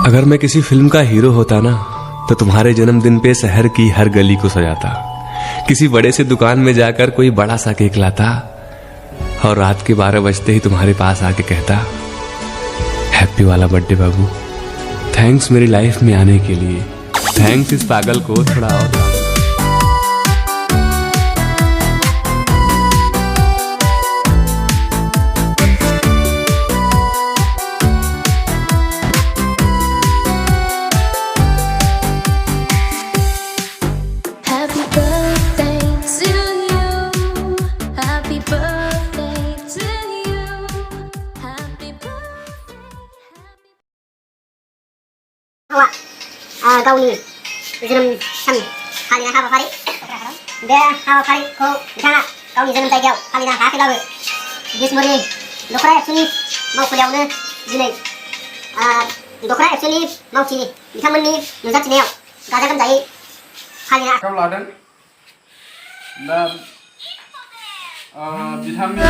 अगर मैं किसी फिल्म का हीरो होता ना तो तुम्हारे जन्मदिन पे शहर की हर गली को सजाता, किसी बड़े से दुकान में जाकर कोई बड़ा सा केक लाता और रात के 12 बजते ही तुम्हारे पास आके कहता, हैप्पी वाला बर्थडे बाबू, थैंक्स मेरी लाइफ में आने के लिए, थैंक्स इस पागल को थोड़ा और। गावनि जोनोम सान फालिनाय हाबाफारि बे हाबाफारिखौ बिथाङा गावनि जोनोम जायगायाव फालिनो हायाखैब्लाबो बिसमुरि दख'रा एबसुनि मावखुलियावनो दिनै दख'रा एबसुनि मावथिनि बिथांमोननि नुजाथिनायाव गाजा गोमजायै फालिनो आखायाव लादों। दा बिथांनि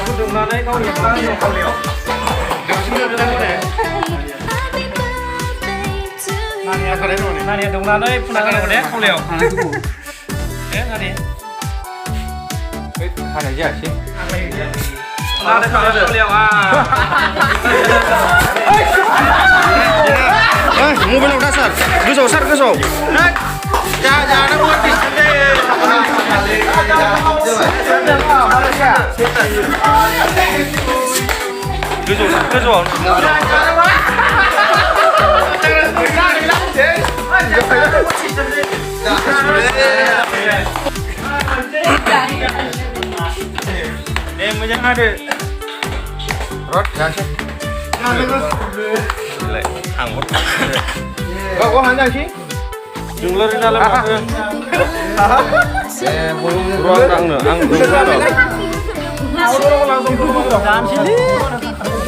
फुदुंनानै गावनि खामानियाव खावलायाव देवसिननो बिथांमोननो नानिया खालाय दङ नानिया दंनानै फुनानै दङ खावलायाव नानि खानाय जायासै नानि खावलायाव मबाइलाव दा सार गोजौआव जा गोजौआव दे मोजां हादो रद जासै गाव हानजासै जोंलाय नालाय माथो आं